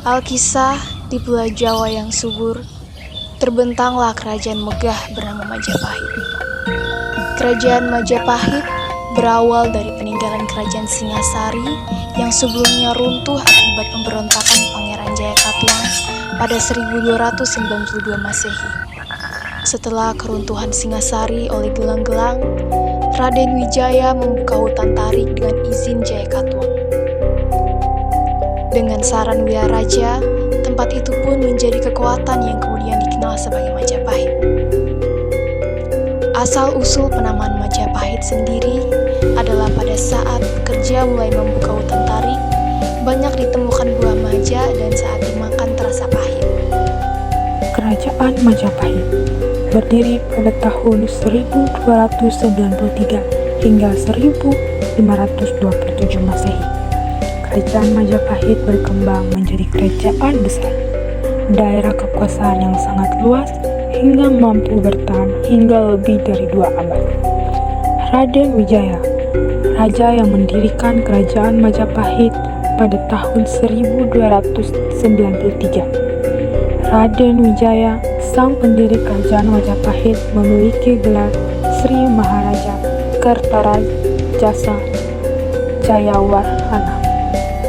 Alkisah di Pulau Jawa yang subur, terbentanglah kerajaan megah bernama Majapahit. Kerajaan Majapahit berawal dari peninggalan kerajaan Singasari yang sebelumnya runtuh akibat pemberontakan Pangeran Jayakatwang pada 1292 Masehi. Setelah keruntuhan Singasari oleh gelang-gelang, Raden Wijaya membuka hutan tarik dengan izin Jayakatwang. Dengan saran Wiyaraja, tempat itu pun menjadi kekuatan yang kemudian dikenal sebagai Majapahit. Asal-usul penamaan Majapahit sendiri adalah pada saat pekerja mulai membuka hutan tarik, banyak ditemukan buah maja dan saat dimakan terasa pahit. Kerajaan Majapahit berdiri pada tahun 1293 hingga 1527 Masehi. Kerajaan Majapahit berkembang menjadi kerajaan besar, daerah kekuasaan yang sangat luas hingga mampu bertahan hingga lebih dari 2 abad. Raden Wijaya, raja yang mendirikan kerajaan Majapahit pada tahun 1293. Raden Wijaya, sang pendiri kerajaan Majapahit, memiliki gelar Sri Maharaja Kertarajasa Jayawardhana.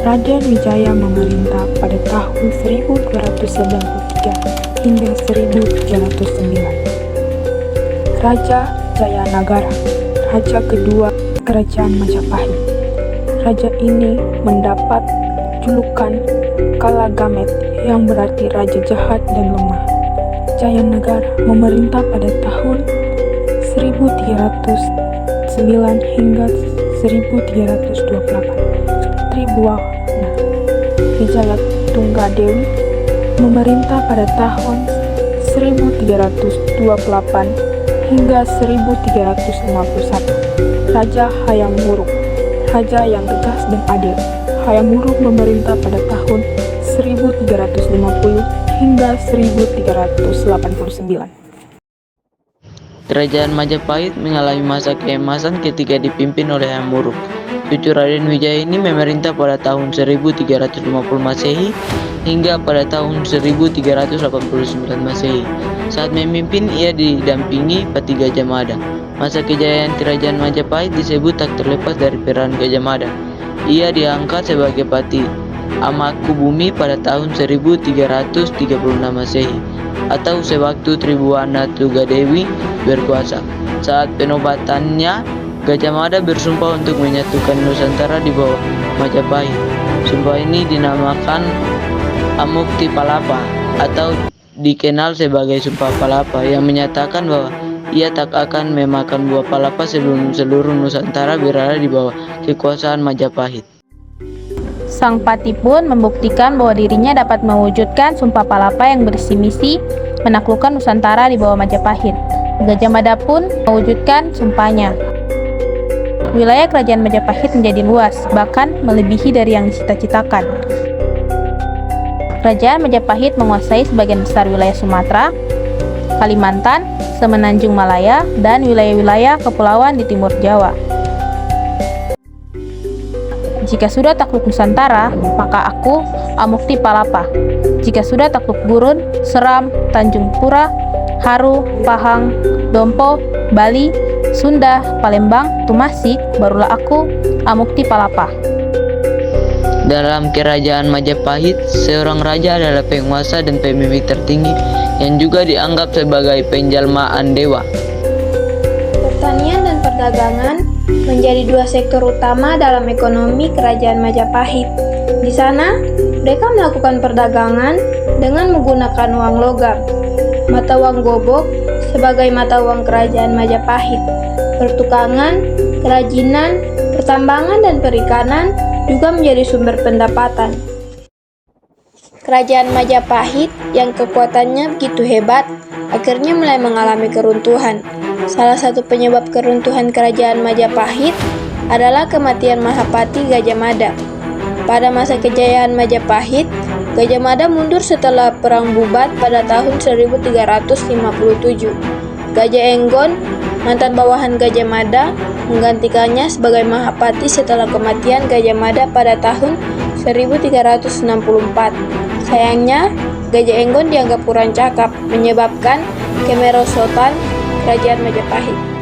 Raden Wijaya memerintah pada tahun 1293 hingga 1309. Raja Jayanagara, raja kedua kerajaan Majapahit. Raja ini mendapat julukan Kalagamet yang berarti raja jahat dan lemah. Jayanagara memerintah pada tahun 1309 hingga 1328. Tribuana Wijaya Tunggadewi memerintah pada tahun 1328 hingga 1351. Raja Hayam Wuruk, raja yang tegas dan adil. Hayam Wuruk memerintah pada tahun 1350 hingga 1389. Kerajaan Majapahit mengalami masa keemasan ketika dipimpin oleh Hayam Wuruk. Cucu Raden Wijaya ini memerintah pada tahun 1350 Masehi hingga pada tahun 1389 Masehi. Saat memimpin, ia didampingi Pati Gajah Mada. Masa kejayaan kerajaan Majapahit disebut tak terlepas dari peran Gajah Mada. Ia diangkat sebagai Pati Amakubumi pada tahun 1336 Masehi atau sewaktu Tribuana Tunggadewi berkuasa. Saat penobatannya, Gajah Mada bersumpah untuk menyatukan Nusantara di bawah Majapahit. Sumpah ini dinamakan Amukti Palapa atau dikenal sebagai Sumpah Palapa, yang menyatakan bahwa ia tak akan memakan buah palapa sebelum seluruh Nusantara berada di bawah kekuasaan Majapahit. Sang Pati pun membuktikan bahwa dirinya dapat mewujudkan Sumpah Palapa yang berisi misi menaklukkan Nusantara di bawah Majapahit. Gajah Mada pun mewujudkan sumpahnya. Wilayah kerajaan Majapahit menjadi luas, bahkan melebihi dari yang dicita-citakan. Kerajaan Majapahit menguasai sebagian besar wilayah Sumatera, Kalimantan, Semenanjung Malaya, dan wilayah-wilayah kepulauan di timur Jawa. Jika sudah takluk Nusantara, maka aku Amukti Palapa. Jika sudah takluk Gurun, Seram, Tanjung Pura, Haru, Pahang, Dompo, Bali, Sunda, Palembang, Tumasik, barulah aku Amukti Palapa. Dalam kerajaan Majapahit, seorang raja adalah penguasa dan pemimpin tertinggi yang juga dianggap sebagai penjelmaan dewa. Pertanian dan perdagangan menjadi 2 sektor utama dalam ekonomi kerajaan Majapahit. Di sana, mereka melakukan perdagangan dengan menggunakan uang logam. Mata uang gobok sebagai mata uang kerajaan Majapahit. Pertukangan, kerajinan, pertambangan, dan perikanan juga menjadi sumber pendapatan. Kerajaan Majapahit yang kekuatannya begitu hebat, akhirnya mulai mengalami keruntuhan. Salah satu penyebab keruntuhan kerajaan Majapahit adalah kematian Mahapati Gajah Mada. Pada masa kejayaan Majapahit, Gajah Mada mundur setelah Perang Bubat pada tahun 1357. Gajah Enggon, mantan bawahan Gajah Mada, menggantikannya sebagai Mahapati setelah kematian Gajah Mada pada tahun 1364. Sayangnya, Gajah Enggon dianggap kurang cakap, menyebabkan kemerosotan Kerajaan Majapahit.